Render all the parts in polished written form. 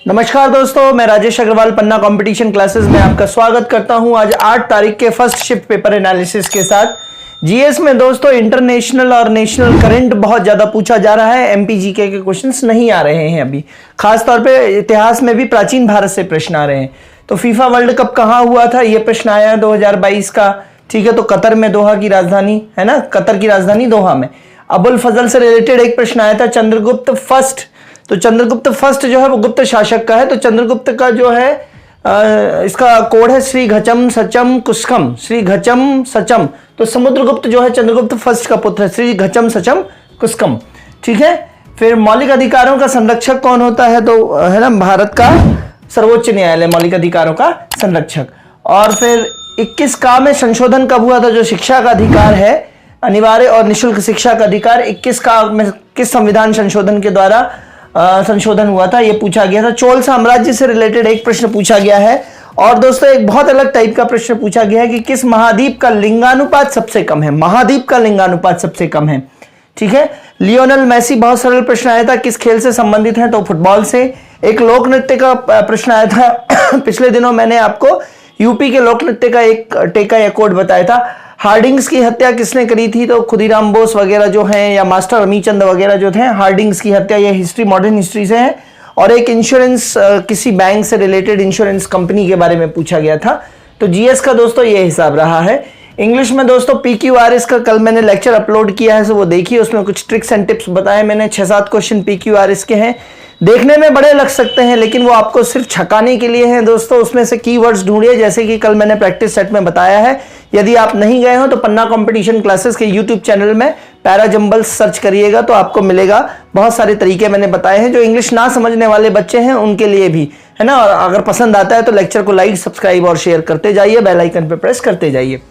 नमस्कार दोस्तों, मैं राजेश अग्रवाल पन्ना कंपटीशन क्लासेस में आपका स्वागत करता हूं। आज 8 तारीख के फर्स्ट शिफ्ट पेपर एनालिसिस के साथ जीएस में दोस्तों इंटरनेशनल और नेशनल करंट बहुत ज्यादा पूछा जा रहा है। एमपीजीके के क्वेश्चंस नहीं आ रहे हैं अभी, खासतौर पे इतिहास में भी प्राचीन भारत से प्रश्न आ रहे हैं। तो फीफा वर्ल्ड कप कहाँ हुआ था, ये प्रश्न आया 2022 का। ठीक है, तो कतर में, दोहा की राजधानी है ना, कतर की राजधानी दोहा में। अबुल फजल से रिलेटेड एक प्रश्न आया था, चंद्रगुप्त फर्स्ट। तो चंद्रगुप्त फर्स्ट जो है वो गुप्त शासक का है। तो चंद्रगुप्त का जो है इसका कोड है श्री घचम सचम कुस्कम, श्री घचम सचम। तो समुद्रगुप्त जो है चंद्रगुप्त फर्स्ट का पुत्र है, श्री घचम सचम कुस्कम। ठीक है, फिर मौलिक अधिकारों का संरक्षक कौन होता है, तो है ना भारत का सर्वोच्च न्यायालय मौलिक अधिकारों का संरक्षक। और फिर 21 का में संशोधन कब हुआ था, जो शिक्षा का अधिकार है, अनिवार्य और निःशुल्क शिक्षा का अधिकार 21 का में किस संविधान संशोधन के द्वारा संशोधन हुआ था, यह पूछा गया था। चोल साम्राज्य से रिलेटेड एक प्रश्न पूछा गया है। और दोस्तों एक बहुत अलग टाइप का प्रश्न पूछा गया है कि किस महाद्वीप का लिंगानुपात सबसे कम है, महाद्वीप का लिंगानुपात सबसे कम है। ठीक है, लियोनेल मेसी, बहुत सरल प्रश्न आया था, किस खेल से संबंधित है, तो फुटबॉल से। एक लोक नृत्य का प्रश्न आया था पिछले दिनों मैंने आपको यूपी के लोक नृत्य का एक टेका या कोड बताया था। हार्डिंग्स की हत्या किसने करी थी, तो खुदीराम बोस वगैरह जो हैं, या मास्टर अमीचंद वगैरह जो थे। हार्डिंग्स की हत्या, ये हिस्ट्री, मॉडर्न हिस्ट्री से है। और एक इंश्योरेंस, किसी बैंक से रिलेटेड इंश्योरेंस कंपनी के बारे में पूछा गया था। तो जीएस का दोस्तों ये हिसाब रहा है। इंग्लिश में दोस्तों पीक्यूआरएस का कल मैंने लेक्चर अपलोड किया है, सो वो देखिए, उसमें कुछ ट्रिक्स एंड टिप्स बताए मैंने। 6-7 क्वेश्चन पीक्यूआरएस के हैं, देखने में बड़े लग सकते हैं लेकिन वो आपको सिर्फ छकाने के लिए हैं दोस्तों। उसमें से कीवर्ड्स ढूंढिए, जैसे कि कल मैंने प्रैक्टिस सेट में बताया है। यदि आप नहीं गए हो तो पन्ना कंपटीशन क्लासेस के यूट्यूब चैनल में पैरा जंबल सर्च करिएगा तो आपको मिलेगा। बहुत सारे तरीके मैंने बताए हैं जो इंग्लिश ना समझने वाले बच्चे हैं उनके लिए भी है ना। और अगर पसंद आता है तो लेक्चर को लाइक, सब्सक्राइब और शेयर करते जाइए, बेल आइकन पे प्रेस करते जाइए।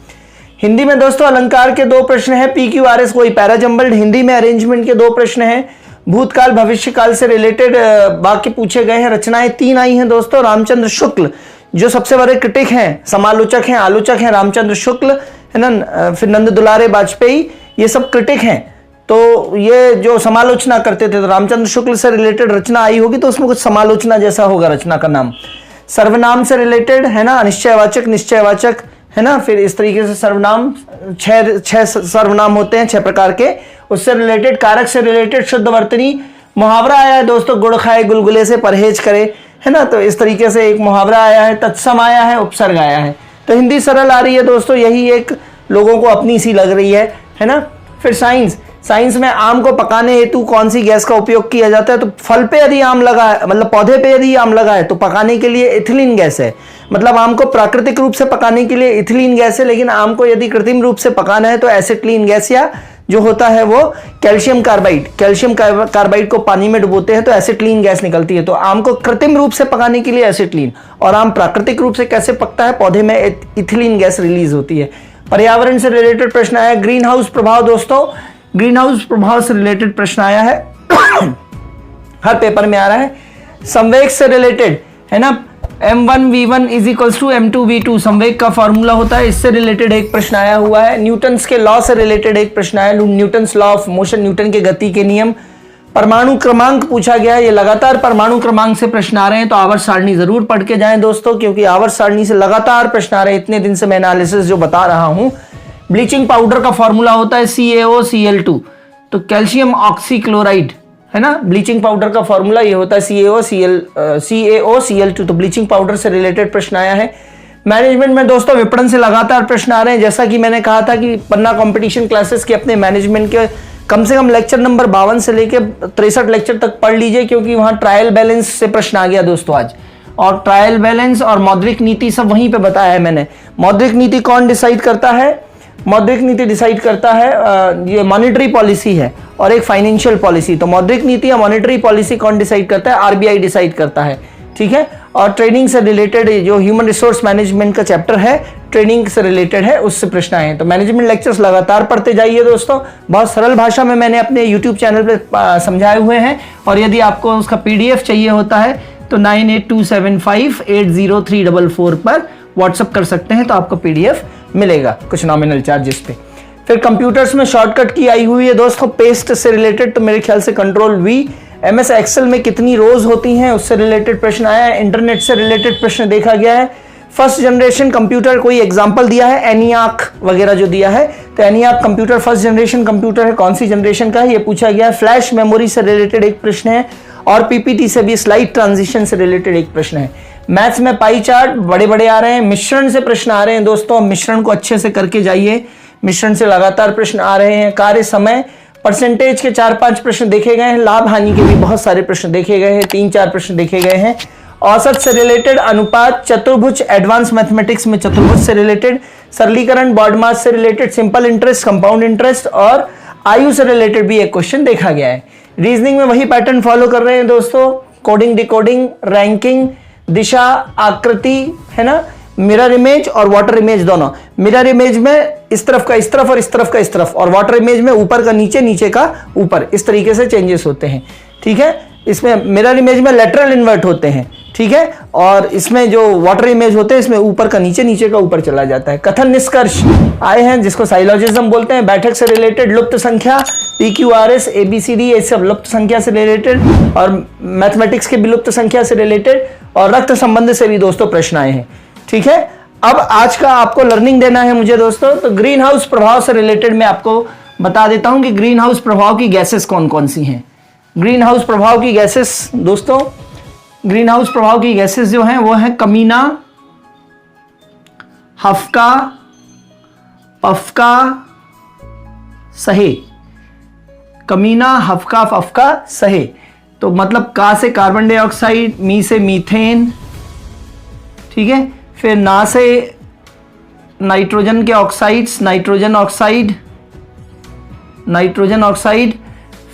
हिंदी में दोस्तों अलंकार के 2 प्रश्न हैं, पीक्यूआरएस वही पैरा जंबल्ड। हिंदी में अरेंजमेंट के 2 प्रश्न हैं। भूतकाल भविष्यकाल से रिलेटेड वाक्य पूछे गए हैं। रचनाएं 3 आई हैं दोस्तों। रामचंद्र शुक्ल जो सबसे बड़े क्रिटिक हैं, समालोचक हैं, आलोचक हैं, रामचंद्र शुक्ल है ना। फिर नंद दुलारे वाजपेयी, ये सब क्रिटिक हैं। तो ये जो समालोचना करते थे, तो रामचंद्र शुक्ल से रिलेटेड रचना आई होगी तो उसमें कुछ समालोचना जैसा होगा रचना का नाम। सर्वनाम से रिलेटेड है ना, निश्चयवाचक, निश्चयवाचक है ना। फिर इस तरीके से सर्वनाम 6 सर्वनाम होते हैं 6 प्रकार के। उससे रिलेटेड, कारक से रिलेटेड शुद्धवर्तनी मुहावरा आया है दोस्तों, गुड़ खाए गुलगुले से परहेज करे है ना। तो इस तरीके से एक मुहावरा आया है। तत्सम आया है, उपसर्ग आया है। तो हिंदी सरल आ रही है दोस्तों, यही एक लोगों को अपनी सी लग रही है ना। फिर साइंस में आम को पकाने हेतु कौन सी गैस का उपयोग किया जाता है, तो फल पे यदि आम लगा है, मतलब पौधे पे यदि आम लगा है तो पकाने के लिए इथिलीन गैस है। मतलब आम को प्राकृतिक रूप से पकाने के लिए इथिलीन गैस है, लेकिन आम को यदि कृत्रिम रूप से पकाना है तो एसिटिलीन गैस, या जो होता है वो कैल्शियम कार्बाइड। कैल्शियम कार्बाइड को पानी में डुबोते हैं तो एसिटिलीन गैस निकलती है। तो आम को कृत्रिम रूप से पकाने के लिए एसिटिलीन, और आम प्राकृतिक रूप से कैसे पकता है, पौधे में इथिलीन गैस रिलीज होती है। पर्यावरण से रिलेटेड प्रश्न आया। ग्रीन हाउस प्रभाव दोस्तों, ग्रीन हाउस प्रभाव से रिलेटेड प्रश्न आया है हर पेपर में आ रहा है। संवेग से रिलेटेड है ना, m1v1 is equals to m2v2 संवेग का फॉर्मूला होता है, इससे रिलेटेड एक प्रश्न आया हुआ है। न्यूटन्स के लॉ से रिलेटेड एक प्रश्न आया, Newton's law of motion, Newton के गति के नियम। परमाणु क्रमांक पूछा गया है, ये लगातार परमाणु क्रमांक से प्रश्न आ रहे हैं, तो आवर्त सारणी जरूर पढ़ के जाएं दोस्तों, क्योंकि आवर्त सारणी से लगातार प्रश्न आ रहे हैं। इतने दिन से मैं एनालिसिस जो बता रहा हूं। ब्लीचिंग पाउडर का फॉर्मूला होता है CaOCl2, तो कैल्शियम ऑक्सीक्लोराइड है ना। ब्लीचिंग पाउडर का फॉर्मूला ये होता है CaOCl2। तो ब्लीचिंग पाउडर से रिलेटेड प्रश्न आया है। मैनेजमेंट में दोस्तों विपणन से लगातार प्रश्न आ रहे हैं। जैसा कि मैंने कहा था कि पन्ना कंपटीशन क्लासेस के अपने मैनेजमेंट के कम से कम लेक्चर नंबर 52 से लेकर 63 लेक्चर तक पढ़ लीजिए, क्योंकि वहां ट्रायल बैलेंस से प्रश्न आ गया दोस्तों आज। और ट्रायल बैलेंस और मौद्रिक नीति सब वहीं पे बताया है मैंने। मौद्रिक नीति कौन डिसाइड करता है, मौद्रिक नीति डिसाइड करता है ये मॉनेटरी पॉलिसी है और एक फाइनेंशियल पॉलिसी। तो मौद्रिक नीति या मॉनेटरी पॉलिसी कौन डिसाइड करता है, आरबीआई डिसाइड करता है। ठीक है, और ट्रेनिंग से रिलेटेड जो ह्यूमन रिसोर्स मैनेजमेंट का चैप्टर है, ट्रेनिंग से रिलेटेड है, उससे प्रश्न आए हैं। तो मैनेजमेंट लेक्चर्स लगातार पढ़ते जाइए दोस्तों, बहुत सरल भाषा में मैंने अपने यूट्यूब चैनल पे समझाए हुए हैं। और यदि आपको उसका पीडीएफ चाहिए होता है तो 9827580344 पर व्हाट्सएप कर सकते हैं, तो आपको पीडीएफ मिलेगा कुछ नॉमिनल चार्जेस पे। फिर कंप्यूटर्स में शॉर्टकट की आई हुई है दोस्तों पेस्ट से रिलेटेड, तो मेरे ख्याल से कंट्रोल V MS एक्सेल में कितनी रोज होती हैं उससे रिलेटेड प्रश्न आया है। इंटरनेट से रिलेटेड प्रश्न देखा गया है। फर्स्ट जनरेशन कंप्यूटर कोई एग्जांपल दिया है, एनियाक वगैरह जो दिया है, तो ENIAC computer first generation computer है, कौन सी जनरेशन का है ये पूछा गया है। फ्लैश मेमोरी से रिलेटेड एक प्रश्न है और पीपीटी से भी स्लाइड ट्रांजिशन से रिलेटेड एक प्रश्न है। मैथ्स में पाई चार्ट बड़े बड़े आ रहे हैं, मिश्रण से प्रश्न आ रहे हैं दोस्तों, मिश्रण को अच्छे से करके जाइए, मिश्रण से लगातार प्रश्न आ रहे हैं। कार्य समय परसेंटेज के 4-5 प्रश्न देखे गए हैं, लाभ हानि के भी बहुत सारे प्रश्न देखे गए हैं, 3-4 प्रश्न देखे गए हैं। औसत से रिलेटेड, अनुपात, चतुर्भुज, एडवांस मैथमेटिक्स में चतुर्भुज से रिलेटेड, सरलीकरण, बॉड मास से related, simple interest, compound interest और आयु से रिलेटेड भी एक क्वेश्चन देखा गया है। रीजनिंग में वही पैटर्न फॉलो कर रहे हैं दोस्तों, कोडिंग, डिकोडिंग, रैंकिंग, दिशा, आकृति, है ना, मिरर इमेज और वाटर इमेज दोनों। मिरर इमेज में इस तरफ का इस तरफ और इस तरफ का इस तरफ, और वाटर इमेज में ऊपर का नीचे, नीचे का ऊपर, इस तरीके से चेंजेस होते हैं। ठीक है, इसमें मिरर इमेज में लेटरल इन्वर्ट होते हैं, ठीक है, और इसमें जो वाटर इमेज होते हैं इसमें ऊपर का नीचे, नीचे का ऊपर चला जाता है। कथन निष्कर्ष आए हैं जिसको साइलोजिज्म बोलते हैं। बैठक से रिलेटेड, लुप्त संख्या, PQRS, ABCD, ये सब लुप्त संख्या से रिलेटेड, और मैथमेटिक्स के भी लुप्त संख्या से रिलेटेड, और रक्त संबंध से भी दोस्तों प्रश्न आए हैं। ठीक है, अब आज का आपको लर्निंग देना है मुझे दोस्तों, तो ग्रीन हाउस प्रभाव से रिलेटेड मैं आपको बता देता हूं कि ग्रीन हाउस प्रभाव की गैसेस कौन कौन सी हैं। ग्रीन हाउस प्रभाव की गैसेस दोस्तों, ग्रीन हाउस प्रभाव की गैसेस जो हैं वो है कमीना, हफ्का, पफका, सहे। कमीना, हफ्का, पफका, सहे, तो मतलब का से कार्बन डाइऑक्साइड, मी से मीथेन, ठीक है, फिर ना से नाइट्रोजन के oxides, nitrogen oxide, nitrogen oxide,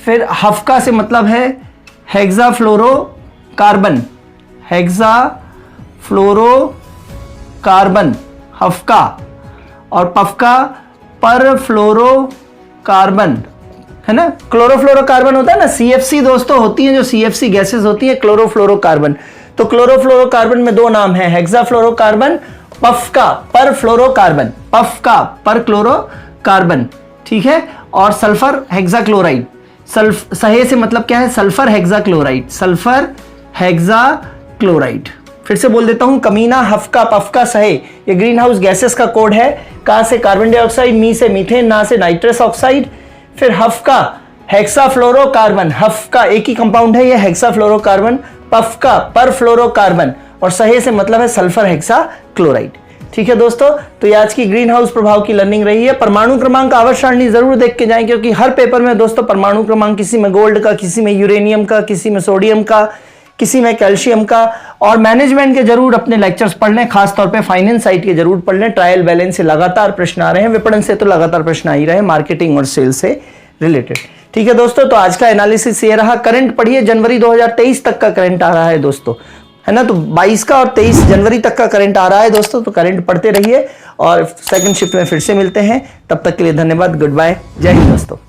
फिर हफ्का से मतलब है हेक्साफ्लोरोकार्बन, हेक्साफ्लोरोकार्बन, हफ्का, और पफका पर फ्लोरोकार्बन, है ना। क्लोरोफ्लोरोकार्बन होता है ना, CFC दोस्तों होती है, जो CFC गैसेस होती है क्लोरोफ्लोरोकार्बन। तो क्लोरोफ्लोरोकार्बन में दो नाम है, हेक्साफ्लोरोकार्बन, पफका पर फ्लोरोकार्बन, पफका पर क्लोरोकार्बन, ठीक है, और सल्फर हेक्साक्लोराइड। सहे से मतलब क्या है, सल्फर हेक्साक्लोराइड, सल्फर हेक्साक्लोराइड। फिर से बोल देता हूं, कमीना, हफ्का, पफका, सहे, ये ग्रीन हाउस गैसेस का कोड है। का से कार्बन डाइऑक्साइड, मी से मीथेन, ना से नाइट्रस ऑक्साइड, फिर हफ्का हेक्साफ्लोरोकार्बन, हफ्का एक ही कंपाउंड है ये, हेक्साफ्लोरोकार्बन, पफका पर फ्लोरोकार्बन, और सहे से मतलब है सल्फर हेक्साक्लोराइड। ठीक है दोस्तों, तो ये आज की ग्रीन हाउस प्रभाव की लर्निंग रही है। परमाणु क्रमांक आवर्त सारणी जरूर देख के जाएं, क्योंकि हर पेपर में दोस्तों परमाणु क्रमांक, किसी में गोल्ड का, किसी में यूरेनियम का, किसी में सोडियम का, किसी में कैल्शियम का, और मैनेजमेंट के जरूर अपने लेक्चर्स पढ़ लें, खासतौर पे फाइनेंस साइड के जरूर पढ़ लें। ट्रायल बैलेंस से लगातार प्रश्न आ रहे हैं, विपणन से तो लगातार प्रश्न आ ही रहे हैं, मार्केटिंग और सेल से रिलेटेड। ठीक है दोस्तों, तो आज का एनालिसिस ये रहा। करंट पढ़िए, जनवरी 2023 तक का करंट आ रहा है दोस्तों, है ना, तो 22 का और 23 जनवरी तक का करंट आ रहा है दोस्तों, तो करंट पढ़ते रहिए, और सेकंड शिफ्ट में फिर से मिलते हैं। तब तक के लिए धन्यवाद, गुड बाय, जय हिंद दोस्तों।